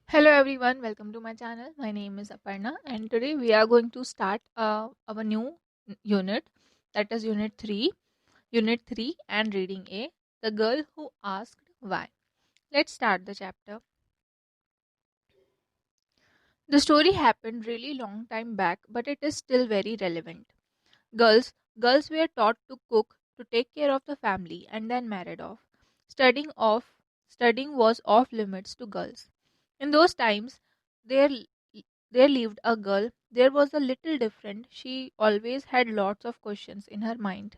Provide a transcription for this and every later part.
Hello everyone, welcome to my channel. My name is Aparna and today we are going to start our new unit, that is Unit 3 and Reading A, The Girl Who Asked Why. Let's start the chapter. The story happened really long time back, but it is still very relevant. Girls, girls were taught to cook, to take care of the family and then married off. Studying off, Studying was off limits to girls. In those times, there there lived a girl. There was a little different. She always had lots of questions in her mind.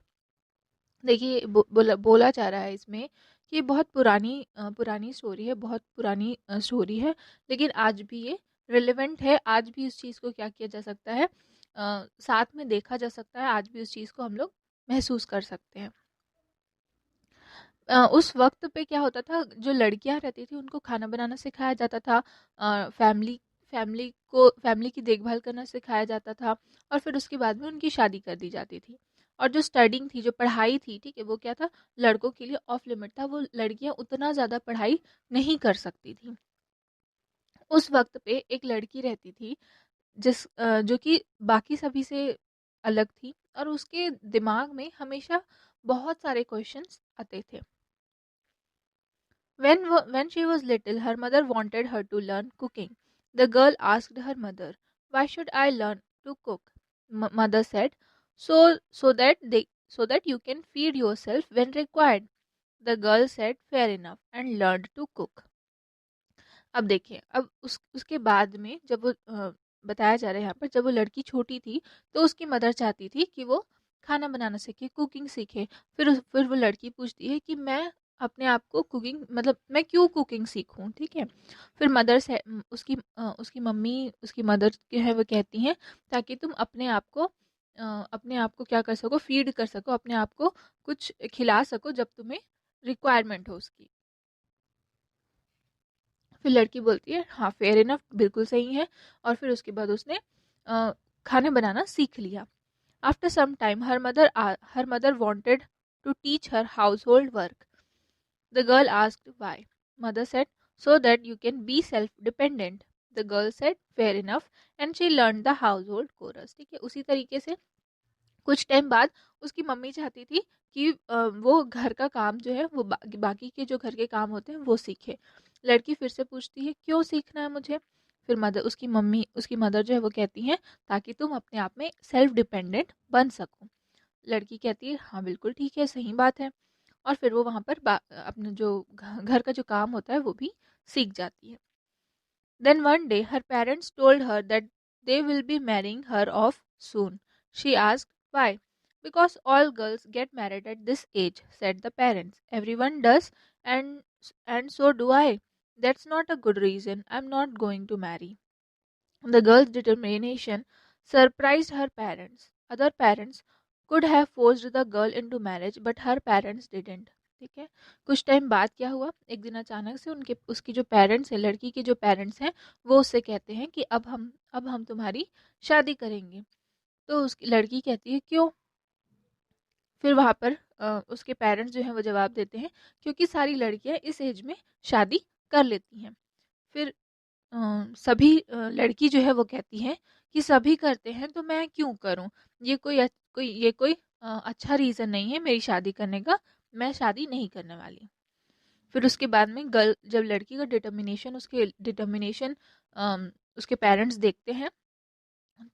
देखिए बोला जा रहा है इसमें कि ये बहुत पुरानी स्टोरी है, बहुत पुरानी स्टोरी है, लेकिन आज भी ये रिलेवेंट है। आज भी उस चीज़ को क्या किया जा सकता है, साथ में देखा जा सकता है। आज भी उस चीज़ को हम लोग महसूस कर सकते हैं। उस वक्त पे क्या होता था, जो लड़कियां रहती थी उनको खाना बनाना सिखाया जाता था, फैमिली की देखभाल करना सिखाया जाता था, और फिर उसके बाद में उनकी शादी कर दी जाती थी। और जो स्टडिंग थी, जो पढ़ाई थी, ठीक है, वो क्या था, लड़कों के लिए ऑफ लिमिट था। वो लड़कियां उतना ज़्यादा पढ़ाई नहीं कर सकती थी। उस वक्त पे एक लड़की रहती थी जो कि बाकी सभी से अलग थी, और उसके दिमाग में हमेशा बहुत सारे क्वेश्चंस आते थे। When she was little, her mother wanted her to learn cooking. The girl asked her mother, "Why should I learn to cook?" Mother said, so that you can feed yourself when required." The girl said, "Fair enough," and learned to cook. अब देखिए, अब उसके बाद में जब वो बताया जा रहा है यहाँ पर, जब वो लड़की छोटी थी तो उसकी मदर चाहती थी कि वो खाना बनाना सीखे, कुकिंग सीखे। फिर वो लड़की पूछती है कि मैं अपने आप को कुकिंग, मतलब मैं क्यों कुकिंग सीखूं, ठीक है। फिर मदर से उसकी मम्मी, उसकी मदर जो है वो कहती हैं, ताकि तुम अपने आप को क्या कर सको, फीड कर सको, अपने आप को कुछ खिला सको जब तुम्हें रिक्वायरमेंट हो उसकी। फिर लड़की बोलती है, हाँ फेयर इनफ, बिल्कुल सही है। और फिर उसके बाद उसने खाना बनाना सीख लिया। After some time her mother wanted to teach her household work. The girl asked why. Mother said, so that you can be self dependent. The girl said, fair enough, and she learn the household chores. ठीक है, उसी तरीके से कुछ time बाद उसकी mummy चाहती थी कि वो घर का काम जो है वो बाकी के जो घर के काम होते हैं वो सीखे। लड़की फिर से पूछती है, क्यों सीखना है मुझे? फिर उसकी मदर जो है वो कहती हैं, ताकि तुम अपने आप में सेल्फ डिपेंडेंट बन सको। लड़की कहती है, हाँ बिल्कुल ठीक है, सही बात है। और फिर वो वहाँ पर अपने जो घर का जो काम होता है वो भी सीख जाती है। Then one day her parents told her that they will be marrying her off soon. She asked why. Because all girls get married at this age, said the parents. Everyone does, and and so do I. That's not a good reason. I'm not going to marry. The girl's determination surprised her parents. Other parents could have forced the girl into marriage, but her parents didn't. ठीक है। कुछ time बाद क्या हुआ, एक दिन अचानक से उसकी जो पेरेंट्स है, लड़की के जो पेरेंट्स हैं, वो उससे कहते हैं कि अब हम तुम्हारी शादी करेंगे। तो उसकी लड़की कहती है, क्यों? फिर वहाँ पर उसके पेरेंट्स जो हैं वो जवाब देते हैं, क्योंकि सारी लड़कियां इस एज में शादी कर लेती हैं। फिर लड़की जो है वो कहती है कि सभी करते हैं तो मैं क्यों करूं? ये कोई अच्छा रीज़न नहीं है मेरी शादी करने का। मैं शादी नहीं करने वाली। फिर उसके बाद में गर्ल जब लड़की का डिटर्मिनेशन उसके पेरेंट्स देखते हैं,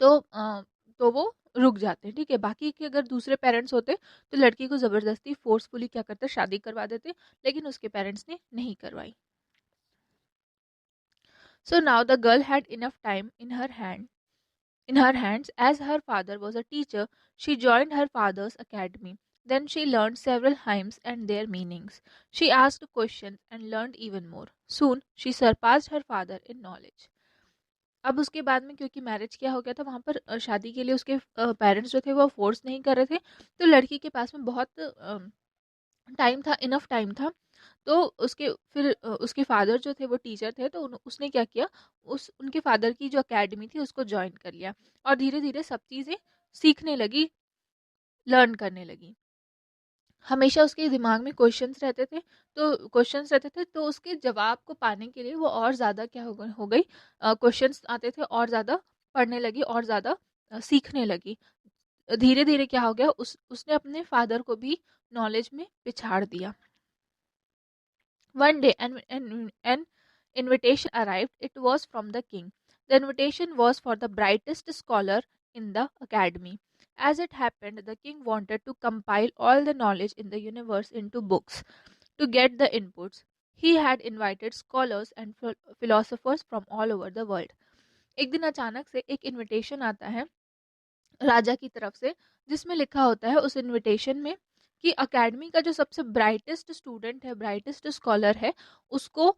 तो तो वो रुक जाते हैं। ठीक है, बाकी के अगर दूसरे पेरेंट्स होते तो लड़की को ज़बरदस्ती फोर्सफुली क्या करते, शादी करवा देते, लेकिन उसके पेरेंट्स ने नहीं करवाई। So now the girl had enough time in her hands. As her father was a teacher, she joined her father's academy. Then she learned several hymns and their meanings. She asked questions and learned even more. Soon she surpassed her father in knowledge. अब उसके बाद में क्योंकि marriage क्या हो गया था वहाँ पर, शादी के लिए उसके पेरेंट्स जो थे वो फोर्स नहीं कर रहे थे, तो लड़की के पास में बहुत टाइम था, इनफ टाइम था। तो उसके फादर जो थे वो टीचर थे, तो उसने क्या किया, उस उनके फादर की जो एकेडमी थी उसको ज्वाइन कर लिया, और धीरे धीरे सब चीज़ें सीखने लगी, लर्न करने लगी। हमेशा उसके दिमाग में क्वेश्चंस रहते थे, तो उसके जवाब को पाने के लिए वो और ज़्यादा क्या हो गई, क्वेश्चंस आते थे और ज़्यादा पढ़ने लगी और ज़्यादा सीखने लगी। धीरे धीरे क्या हो गया, उसने अपने फादर को भी नॉलेज में पिछाड़ दिया। One day, an invitation arrived. It was from the king. The invitation was for the brightest scholar in the academy. As it happened, the king wanted to compile all the knowledge in the universe into books to get the inputs. He had invited scholars and philosophers from all over the world. एक दिन अचानक से एक invitation आता है राजा की तरफ से, जिसमें लिखा होता है उस इनविटेशन में कि अकेडमी का जो सबसे ब्राइटेस्ट स्टूडेंट है, ब्राइटेस्ट स्कॉलर है, उसको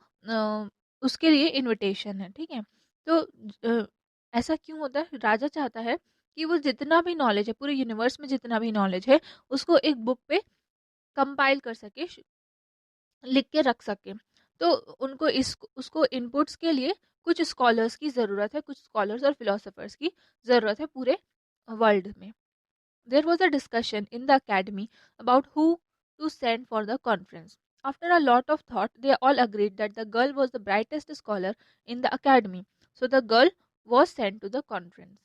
उसके लिए इनविटेशन है। ठीक है, तो ऐसा क्यों होता है, राजा चाहता है कि वो जितना भी नॉलेज है पूरे यूनिवर्स में, जितना भी नॉलेज है उसको एक बुक पे कंपाइल कर सके, लिख के रख सके। तो उनको उसको इनपुट्स के लिए कुछ स्कॉलर्स की ज़रूरत है, कुछ स्कॉलर्स और फिलोसोफर्स की ज़रूरत है पूरे वर्ल्ड में। There was a discussion in the academy about who to send for the conference. After a lot of thought, they all agreed that the girl was the brightest scholar in the academy. So the girl was sent to the conference.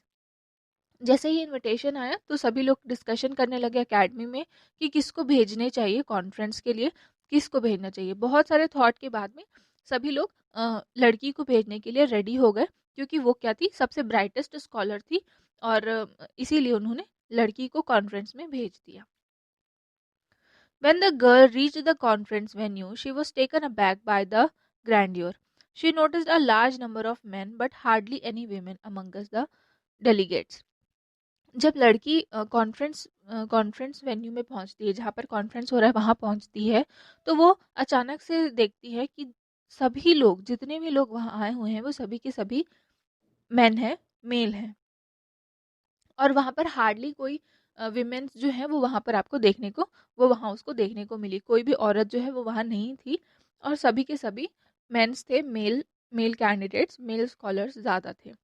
जैसे ही invitation आया तो सभी लोग discussion करने लगे academy में कि किसको भेजने चाहिए कॉन्फ्रेंस के लिए, किसको भेजना चाहिए। बहुत सारे थॉट के बाद में सभी लोग लड़की को भेजने के लिए रेडी हो गए, क्योंकि वो क्या थी, सबसे ब्राइटेस्ट स्कॉलर थी, और इसीलिए उन्होंने लड़की को कॉन्फ्रेंस में भेज दिया। When the girl reached the conference venue, she was taken aback by the grandeur. She noticed a large number of men, but hardly any women amongst the delegates. जब लड़की कॉन्फ्रेंस वेन्यू में पहुंचती है, जहाँ पर कॉन्फ्रेंस हो रहा है वहाँ पहुंचती है, तो वो अचानक से देखती है कि सभी लोग, जितने भी लोग वहाँ आए हुए हैं, वो सभी के सभी मेन हैं, मेल हैं, और वहाँ पर हार्डली कोई विमेन्स जो है वो वहाँ पर आपको देखने को, वो वहाँ उसको देखने को मिली। कोई भी औरत जो है वो वहाँ नहीं थी, और सभी के सभी मेंस थे, मेल कैंडिडेट्स, मेल स्कॉलर्स ज़्यादा थे।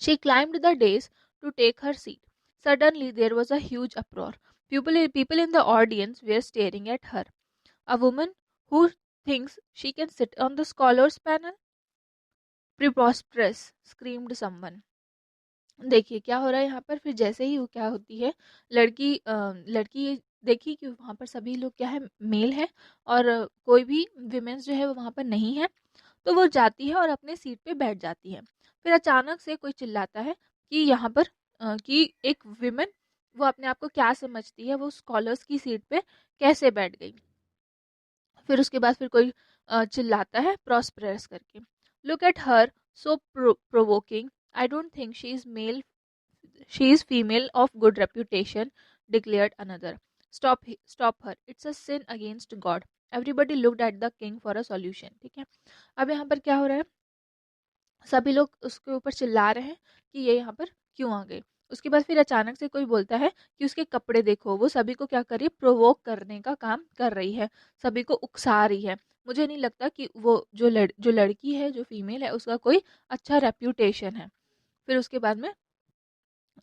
She climbed the dais to take her seat. Suddenly, there was a huge uproar. People in the audience were staring at her. A woman who thinks she can sit on the scholars panel? Preposterous, screamed someone. देखिए क्या हो रहा है यहाँ पर। फिर जैसे ही वो क्या होती है, लड़की देखी कि वहाँ पर सभी लोग क्या है, मेल है, और कोई भी विमेंस जो है वो वहाँ पर नहीं है, तो वो जाती है और अपने सीट पे बैठ जाती है। फिर अचानक से कोई चिल्लाता है कि यहाँ पर कि एक विमेन, वो अपने आप को क्या समझती है, वो स्कॉलर्स की सीट पे कैसे बैठ गई। फिर उसके बाद फिर कोई चिल्लाता है प्रॉस्पेरस करके, look at her, so provoking, I don't think she is female of good reputation, declared another, stop her, it's a sin against God. Everybody looked at the king for a solution. ठीक है, अब यहाँ पर क्या हो रहा है, सभी लोग उसके ऊपर चिल्ला रहे हैं कि ये यहाँ पर क्यों आ गए। उसके बाद फिर अचानक से कोई बोलता है कि उसके कपड़े देखो, वो सभी को क्या कर रही है, प्रोवोक करने का काम कर रही है, सभी को उकसा रही है। मुझे नहीं लगता कि वो जो लड़की है, जो फीमेल है, उसका कोई अच्छा रेप्यूटेशन है। फिर उसके बाद में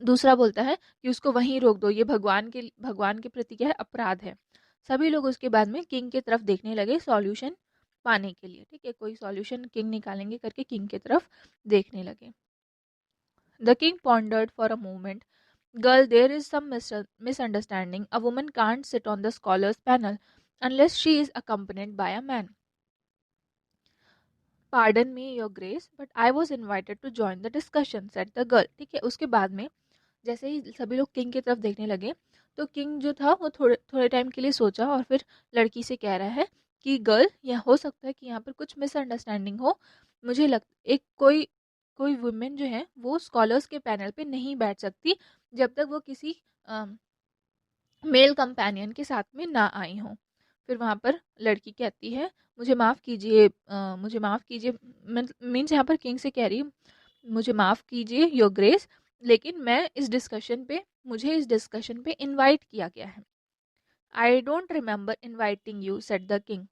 दूसरा बोलता है कि उसको वहीं रोक दो, ये भगवान के प्रति क्या है, अपराध है। सभी लोग उसके बाद में किंग की तरफ देखने लगे सॉल्यूशन पाने के लिए। ठीक है, कोई सॉल्यूशन किंग निकालेंगे करके किंग की तरफ देखने लगे। The king pondered for a moment. Girl, there is some misunderstanding. A woman can't sit on the scholars panel unless she is accompanied by a man. Pardon me, your grace, but I was invited to join the discussion, said the girl. ठीक है, उसके बाद में जैसे ही सभी लोग king की तरफ देखने लगे, तो किंग जो था वो थोड़े थोड़े टाइम के लिए सोचा, और फिर लड़की से कह रहा है कि गर्ल, यह हो सकता है कि यहाँ पर कुछ मिसअंडरस्टैंडिंग हो। मुझे लग एक कोई कोई वुमेन जो है वो स्कॉलर्स के पैनल पे नहीं बैठ सकती जब तक वो किसी मेल कंपेनियन के साथ में ना आई हो। फिर वहाँ पर लड़की कहती है, मुझे माफ़ कीजिए, मुझे माफ़ कीजिए, मीन्स यहाँ पर किंग से कह रही है, मुझे माफ़ कीजिए योर ग्रेस, लेकिन मुझे इस डिस्कशन पे इनवाइट किया गया है। I don't remember inviting you, said the king.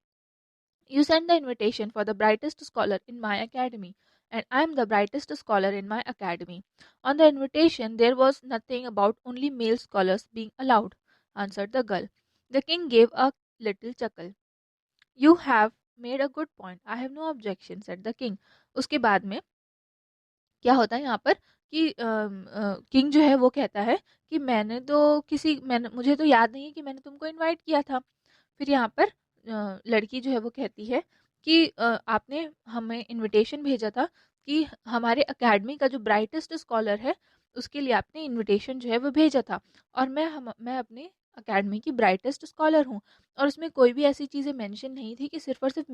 You sent the invitation for the brightest scholar in my academy, and I am the brightest scholar in my academy. On the invitation, there was nothing about only male scholars being allowed, answered the girl. The king gave a little chuckle. You have made a good point. I have no objection, said the king. उसके बाद में क्या होता है यहाँ पर कि king जो है वो कहता है कि मैंने मुझे तो याद नहीं है कि मैंने तुमको इनवाइट किया था। फिर यहाँ पर लड़की जो है वो कहती है कि आपने हमें इनविटेशन भेजा था कि हमारे एकेडमी का जो ब्राइटेस्ट स्कॉलर है उसके लिए आपने इनविटेशन जो है वो भेजा था, और मैं अपने एकेडमी की ब्राइटेस्ट स्कॉलर हूँ, और उसमें कोई भी ऐसी चीज़ें मेंशन नहीं थी कि सिर्फ और सिर्फ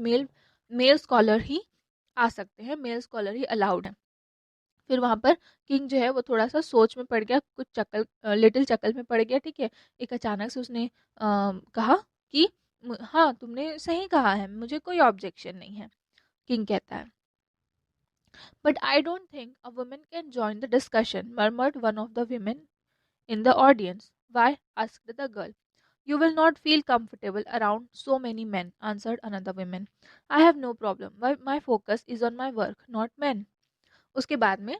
मेल स्कॉलर ही आ सकते हैं, मेल स्कॉलर ही अलाउड है। फिर वहाँ पर किंग जो है वो थोड़ा-सा सोच में पड़ गया, कुछ लिटिल चक्कर में पड़ गया, ठीक है। एक अचानक से उसने कहा कि हाँ, तुमने सही कहा है, मुझे कोई ऑब्जेक्शन नहीं है। किंग कहता है, but I don't think a woman can join the discussion, murmured one of the women in the audience. Why? asked the girl. You will not feel comfortable around so many men, answered another woman. I have no problem. My focus is on my work, not men. उसके बाद में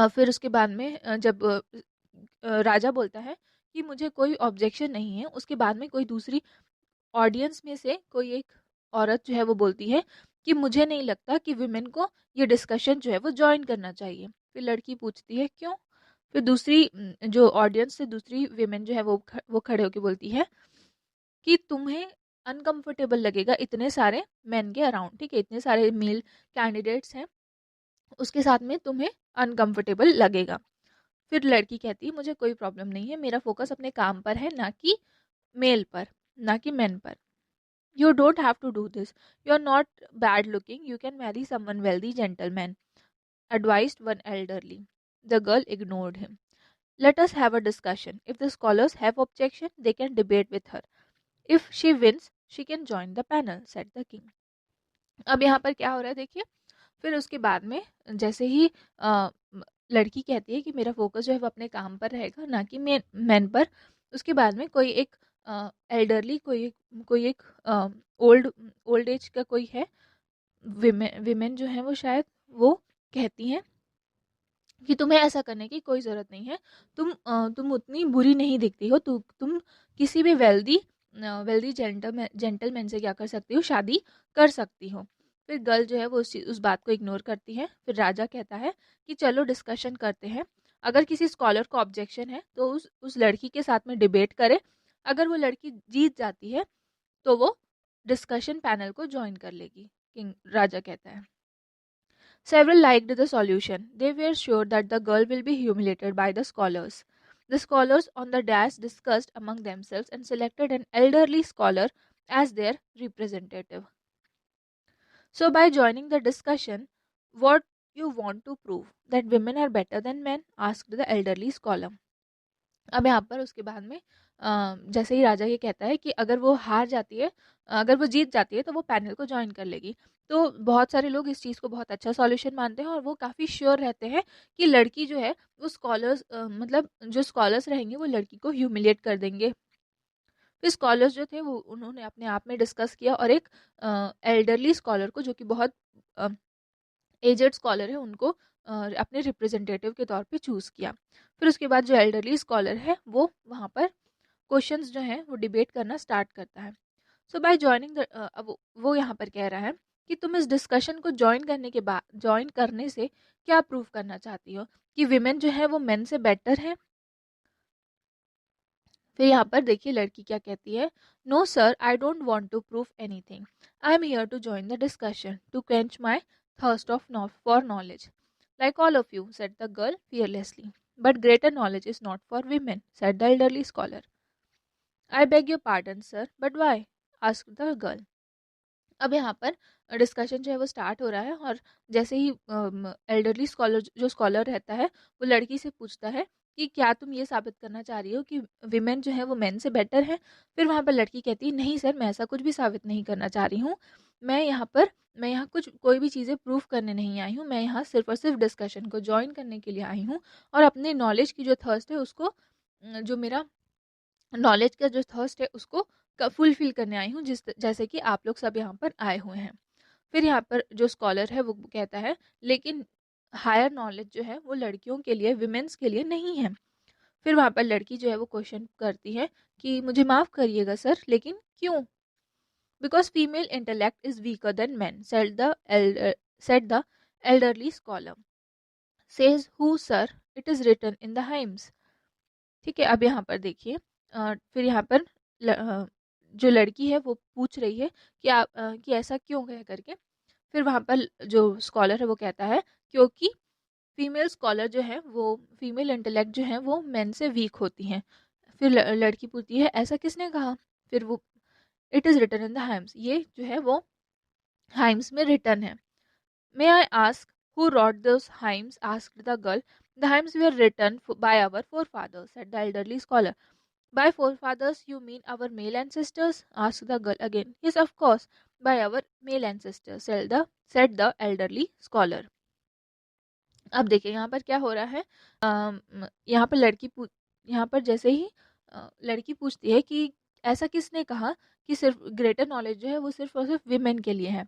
फिर उसके बाद में जब राजा बोलता है कि मुझे कोई ऑब्जेक्शन नहीं है, उसके बाद में कोई दूसरी ऑडियंस में से कोई एक औरत जो है वो बोलती है कि मुझे नहीं लगता कि विमेन को ये डिस्कशन जो है वो ज्वाइन करना चाहिए। फिर लड़की पूछती है क्यों? फिर दूसरी जो ऑडियंस से दूसरी विमेन जो है वो खड़े होकर बोलती है कि तुम्हें अनकंफर्टेबल लगेगा इतने सारे मेन के अराउंड, ठीक है, इतने सारे मेल कैंडिडेट्स हैं, उसके साथ में तुम्हें अनकंफर्टेबल लगेगा। फिर लड़की कहती है मुझे कोई प्रॉब्लम नहीं है, मेरा फोकस अपने काम पर है, ना कि मेल पर, ना कि मेन पर। You don't have to do this, you are not bad looking, you can marry someone wealthy gentleman, advised one elderly. The girl ignored him. Let us have a discussion. If the scholars have objection, they can debate with her. If she wins, she can join the panel, said the king. अब यहाँ पर क्या हो रहा है देखिए। फिर उसके बाद में जैसे ही लड़की कहती है कि मेरा फोकस जो है वो अपने काम पर रहेगा, ना कि मैन पर, उसके बाद में कोई एक एल्डरली कोई एक ओल्ड ओल्ड एज का कोई है, विमेन जो है वो शायद वो कहती हैं कि तुम्हें ऐसा करने की कोई ज़रूरत नहीं है, तुम उतनी बुरी नहीं दिखती हो, तुम किसी भी वेल्दी जेंटलमैन से क्या कर सकती हो, शादी कर सकती हो। फिर गर्ल जो है वो उस बात को इग्नोर करती है। फिर राजा कहता है कि चलो डिस्कशन करते हैं, अगर किसी स्कॉलर को ऑब्जेक्शन है तो उस लड़की के साथ में डिबेट करे, अगर वो लड़की जीत जाती है तो वो डिस्कशन पैनल को ज्वाइन कर लेगी, किंग राजा कहता है। Several liked the solution. They were sure that the girl will be humiliated by the scholars. The scholars on the dais discussed among themselves and selected an elderly scholar as their representative. So, by joining the discussion, what you want to prove? That women are better than men? Asked the elderly scholar. अब यहाँ पर उसके बाद में जैसे ही राजा ये कहता है कि अगर वो हार जाती है, अगर वो जीत जाती है तो वो पैनल को ज्वाइन कर लेगी, तो बहुत सारे लोग इस चीज़ को बहुत अच्छा सॉल्यूशन मानते हैं और वो काफ़ी श्योर रहते हैं कि लड़की जो है वो स्कॉलर्स मतलब जो स्कॉलर्स रहेंगे वो लड़की को ह्यूमिलिएट कर देंगे। फिर स्कॉलर्स जो थे वो उन्होंने अपने आप में डिस्कस किया और एक एल्डरली स्कॉलर को, जो कि बहुत एजेड स्कॉलर है, उनको अपने रिप्रेजेंटेटिव के तौर पे चूज़ किया। फिर उसके बाद जो एल्डरली स्कॉलर है वो वहाँ पर क्वेश्चंस जो हैं वो डिबेट करना स्टार्ट करता है। सो बाय जॉइनिंग द अब वो यहाँ पर कह रहा है कि तुम इस डिस्कशन को ज्वाइन करने से क्या प्रूव करना चाहती हो, कि विमेन जो है वो मेन से बेटर है। फिर यहाँ पर देखिए लड़की क्या कहती है, no sir, I don't want to prove anything, I am here to join the discussion to quench my thirst for knowledge, like all of you, said the girl fearlessly. But greater knowledge is not for women, said the elderly scholar. I beg your pardon, sir, but why? asked the girl. अब यहाँ पर discussion जो है वो start हो रहा है, और जैसे ही एल्डरली स्कॉलर जो स्कॉलर रहता है वो लड़की से पूछता है कि क्या तुम ये साबित करना चाह रही हो कि विमेन जो है वो मेन से बेटर है। फिर वहाँ पर लड़की कहती है नहीं सर, मैं ऐसा कुछ भी साबित नहीं करना चाह रही हूँ, मैं यहाँ कुछ कोई भी चीज़ें प्रूव करने नहीं आई हूँ, मैं यहाँ सिर्फ और सिर्फ डिस्कशन को ज्वाइन करने के लिए आई हूँ और अपने नॉलेज की जो थर्स्ट है उसको जो मेरा नॉलेज का जो थर्स्ट है उसको फुलफिल करने आई हूँ, जैसे कि आप लोग सब यहाँ पर आए हुए हैं। फिर यहाँ पर जो स्कॉलर है वो कहता है लेकिन हायर नॉलेज जो है वो लड़कियों के लिए, विमेंस के लिए नहीं है। फिर वहाँ पर लड़की जो है वो क्वेश्चन करती है कि मुझे माफ़ करिएगा सर, लेकिन क्यों? Because female intellect is weaker then man, said the elderly scholar. Says who sir? It is written in the hymns. ठीक है, अब यहाँ पर देखिए फिर यहाँ पर जो लड़की है वो पूछ रही है कि कि ऐसा क्यों कह करके। फिर वहाँ पर जो स्कॉलर है वो कहता है क्योंकि फीमेल स्कॉलर जो है वो, फीमेल इंटेलेक्ट जो है वो मेन से वीक होती हैं। फिर लड़की पूछती है ऐसा किसने कहा? फिर वो it is written in the hymns, ये जो है वो हाइम्स में रिटन है। May I ask who wrote those hymns? Asked the girl. The hymns were written by our forefathers, said the elderly scholar. By forefathers, you mean our male ancestors? Asked the girl again. Yes, of course, by our male ancestors, said the elderly scholar. अब देखिए यहाँ पर क्या हो रहा है। यहाँ पर यहाँ पर जैसे ही लड़की पूछती है कि ऐसा किसने कहा कि सिर्फ ग्रेटर नॉलेज जो है वो सिर्फ और सिर्फ विमेन के लिए है,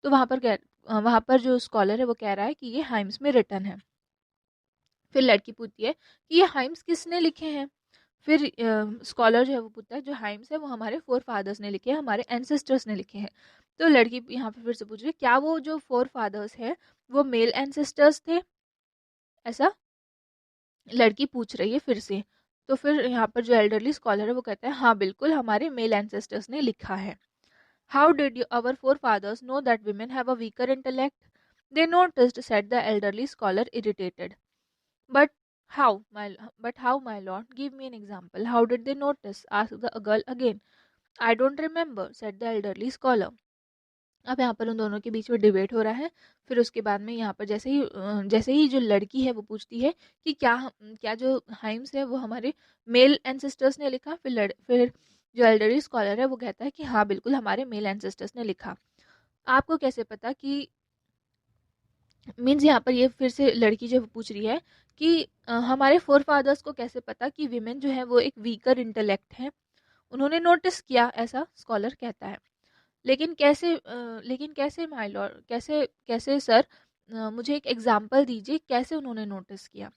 तो वहाँ पर जो स्कॉलर है वो कह रहा है कि ये हाइम्स में रिटन है। फिर लड़की पूछती है कि ये हाइम्स किसने लिखे हैं? फिर स्कॉलर जो है वो पूछता है जो हाइम्स है वो हमारे फोर फादर्स ने लिखे हैं, हमारे एंसेस्टर्स ने लिखे हैं। तो लड़की यहाँ पे फिर से पूछ रही है क्या वो जो फोर फादर्स है वो मेल एंसेस्टर्स थे? ऐसा लड़की पूछ रही है फिर से। तो फिर यहाँ पर जो एल्डरली स्कॉलर है वो कहता है हाँ बिल्कुल, हमारे मेल एंसेस्टर्स ने लिखा है। How did you our forefathers know that women have a weaker intellect? They noticed, said the elderly scholar irritated. But how, my lord? Give me an example. How did they notice? Asked the girl again. I don't remember, said the elderly scholar. अब यहाँ पर उन दोनों के बीच में debate हो रहा है। फिर उसके बाद में यहाँ पर जैसे ही जो लड़की है वो पूछती है कि क्या जो हाइम्स है वो हमारे मेल एंसेस्टर्स ने लिखा? फिर जो एल्डरली स्कॉलर है वो कहता है कि हाँ बिल्कुल, हमारे मेल एंसेस्टर्स ने लिखा। आपको कैसे पता कि, मीन्स यहाँ पर ये फिर से लड़की जो पूछ रही है कि हमारे फोर फादर्स को कैसे पता कि विमेन जो है वो एक वीकर इंटेलेक्ट है? उन्होंने नोटिस किया, ऐसा स्कॉलर कहता है। लेकिन कैसे माय लॉर्ड, कैसे कैसे सर? मुझे एक एग्जांपल दीजिए, कैसे उन्होंने नोटिस किया?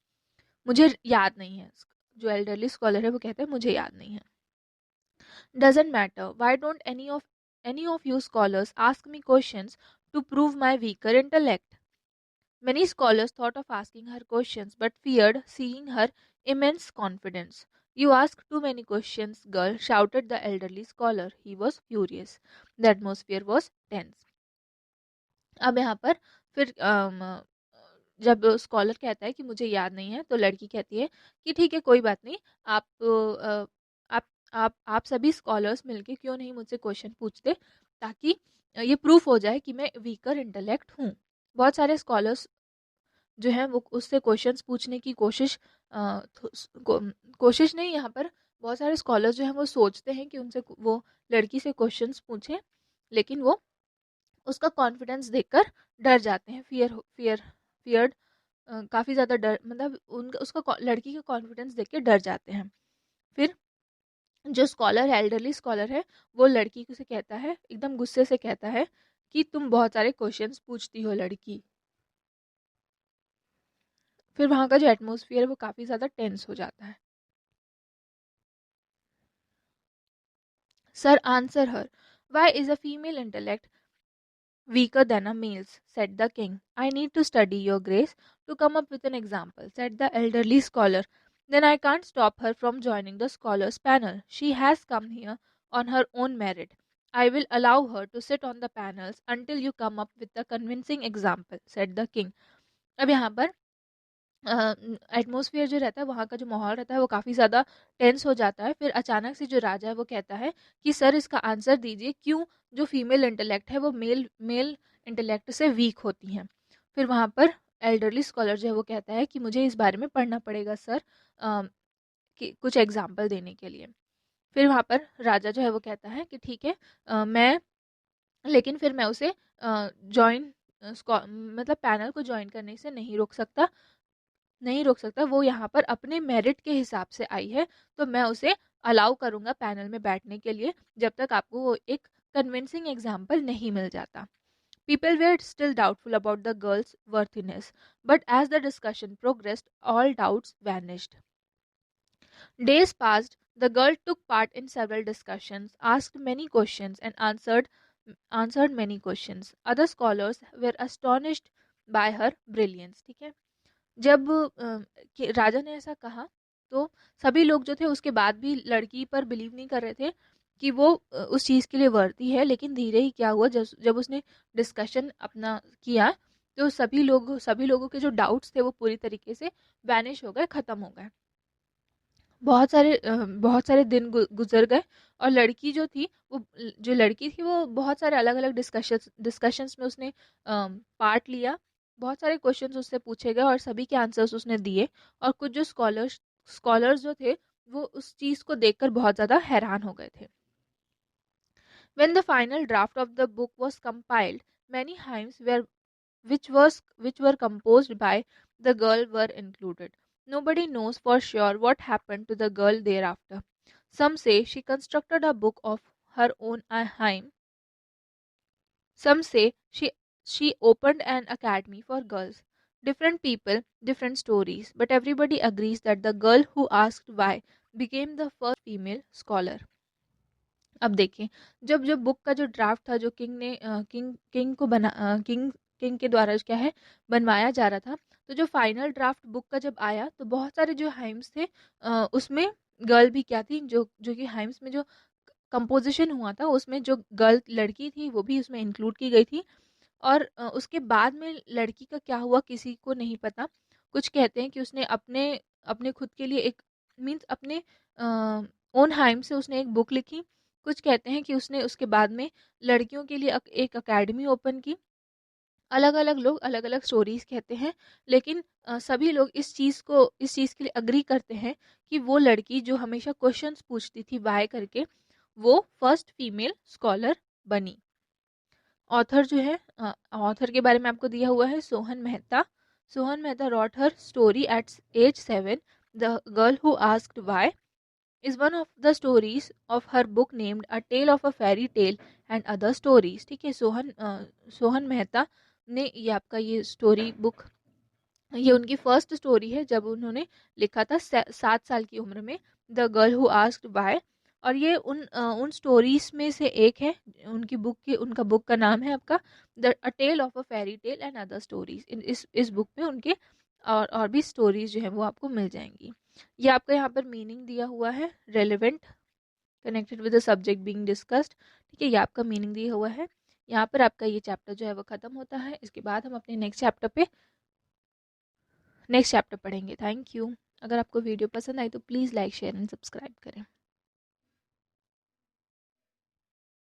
मुझे याद नहीं है। जो एल्डरली स्कॉलर है वो कहता है मुझे याद नहीं है। Doesn't matter, why don't any of you scholars ask me questions to prove my weaker intellect? Many scholars thought of asking her questions but feared seeing her immense confidence. You ask too many questions, girl, shouted the elderly scholar. He was furious. The atmosphere was tense. अब यहाँ पर फिर जब scholar कहता है कि मुझे याद नहीं है, तो लड़की कहती है कि ठीक है कोई बात नहीं, आप आप सभी स्कॉलर्स मिलके क्यों नहीं मुझसे क्वेश्चन पूछते, ताकि ये प्रूफ हो जाए कि मैं वीकर इंटेलेक्ट हूँ। बहुत सारे स्कॉलर्स जो है वो उससे क्वेश्चंस पूछने की कोशिश नहीं, यहाँ पर बहुत सारे स्कॉलर्स जो हैं वो सोचते हैं कि उनसे वो लड़की से क्वेश्चंस पूछें, लेकिन वो उसका कॉन्फिडेंस देखकर डर जाते हैं। फियर्ड काफ़ी ज़्यादा डर, मतलब उसका लड़की का कॉन्फिडेंस देख के डर जाते हैं। फिर जो स्कॉलर है, एल्डरली स्कॉलर है, वो लड़की से कहता है, एकदम गुस्से से कहता है कि तुम बहुत सारे क्वेश्चंस पूछती हो लड़की। फिर वहाँ का जो एटमॉस्फेयर है वो काफ़ी ज़्यादा टेंस हो जाता है। Sir, answer her. Why is a female intellect weaker than a male's? Said the king. I need to study, your grace, to come up with an example, said the elderly scholar. Then I can't stop her from joining the scholars' panel. She has come here on her own merit. I will allow her to sit on the panels until you come up with a convincing example, said the king. अब यहाँ पर atmosphere जो रहता है, वहाँ का जो माहौल रहता है वो काफ़ी ज़्यादा टेंस हो जाता है। फिर अचानक से जो राजा है वो कहता है कि सर इसका आंसर दीजिए, क्यों जो फीमेल इंटेलेक्ट है वो मेल इंटेलेक्ट से वीक होती हैं। फिर वहाँ पर एल्डरली स्कॉलर जो है वो कहता है कि मुझे इस बारे में पढ़ना पड़ेगा सर, कि कुछ एग्जाम्पल देने के लिए। फिर वहाँ पर राजा जो है वो कहता है कि ठीक है, लेकिन फिर मैं उसे ज्वाइन मतलब पैनल को ज्वाइन करने से नहीं रोक सकता। वो यहाँ पर अपने मेरिट के हिसाब से आई है, तो मैं उसे अलाउ करूँगा पैनल में बैठने के लिए, जब तक आपको वो एक कन्विंसिंग एग्जाम्पल नहीं मिल जाता। People were still doubtful about the girl's worthiness, but as the discussion progressed, all doubts vanished. Days passed. The girl took part in several discussions, asked many questions, and answered many questions. Other scholars were astonished by her brilliance. ठीक है, जब राजा ने ऐसा कहा तो सभी लोग जो थे उसके बाद भी लड़की पर बिलीव नहीं कर रहे थे कि वो उस चीज़ के लिए वर्ती है। लेकिन धीरे ही क्या हुआ, जब उसने डिस्कशन अपना किया तो सभी लोगों के जो डाउट्स थे वो पूरी तरीके से वैनिश हो गए, ख़त्म हो गए। बहुत सारे दिन गुजर गए और लड़की जो थी वो जो लड़की थी वो बहुत सारे अलग अलग डिस्कशंस में उसने पार्ट लिया। बहुत सारे क्वेश्चंस उससे पूछे गए और सभी के आंसर्स उसने दिए। और कुछ जो स्कॉलर्स जो थे वो उस चीज़ को देखकर बहुत ज़्यादा हैरान हो गए थे। When the final draft of the book was compiled, many hymns which were composed by the girl were included. Nobody knows for sure what happened to the girl thereafter. Some say she constructed a book of her own hymn. Some say she opened an academy for girls. Different people, different stories, but everybody agrees that the girl who asked why became the first female scholar. अब देखिए, जब book का जो draft था जो king को बना king के द्वारा क्या है बनवाया जा रहा था, तो जो फाइनल ड्राफ्ट बुक का जब आया तो बहुत सारे जो हाइम्स थे उसमें गर्ल भी क्या थी, जो कि हाइम्स में जो कंपोजिशन हुआ था उसमें जो गर्ल लड़की थी वो भी उसमें इंक्लूड की गई थी। और उसके बाद में लड़की का क्या हुआ किसी को नहीं पता। कुछ कहते हैं कि उसने अपने अपने खुद के लिए एक मीन्स अपने ओन हाइम से उसने एक बुक लिखी। कुछ कहते हैं कि उसने उसके बाद में लड़कियों के लिए एक अकेडमी ओपन की। अलग अलग लोग अलग अलग स्टोरीज कहते हैं, लेकिन सभी लोग इस चीज़ के लिए अग्री करते हैं कि वो लड़की जो हमेशा क्वेश्चंस पूछती थी वाई करके, वो फर्स्ट फीमेल स्कॉलर बनी। ऑथर जो है ऑथर के बारे में आपको दिया हुआ है Sohan Mehta. Sohan Mehta wrote her story at age 7, the girl who asked why is one of the stories of her book named A Tale of a Fairy Tale and Other Stories। ठीक है, सोहन मेहता ने ये आपका ये स्टोरी बुक, ये उनकी फर्स्ट स्टोरी है जब उन्होंने लिखा था 7 साल की उम्र में, the girl who asked why. और ये उन स्टोरीज में से एक है। उनका बुक का नाम है आपका the a tale of a fairy tale and other stories. इस बुक में उनके और भी स्टोरीज जो है वो आपको मिल जाएंगी। ये आपका यहाँ पर मीनिंग दिया हुआ है, relevant connected with the subject being discussed. ठीक है, ये आपका मीनिंग दिया हुआ है। यहाँ पर आपका ये चैप्टर जो है वो खत्म होता है। इसके बाद हम अपने नेक्स्ट चैप्टर पढ़ेंगे। Thank you. अगर आपको वीडियो पसंद आई तो please like share and subscribe करें।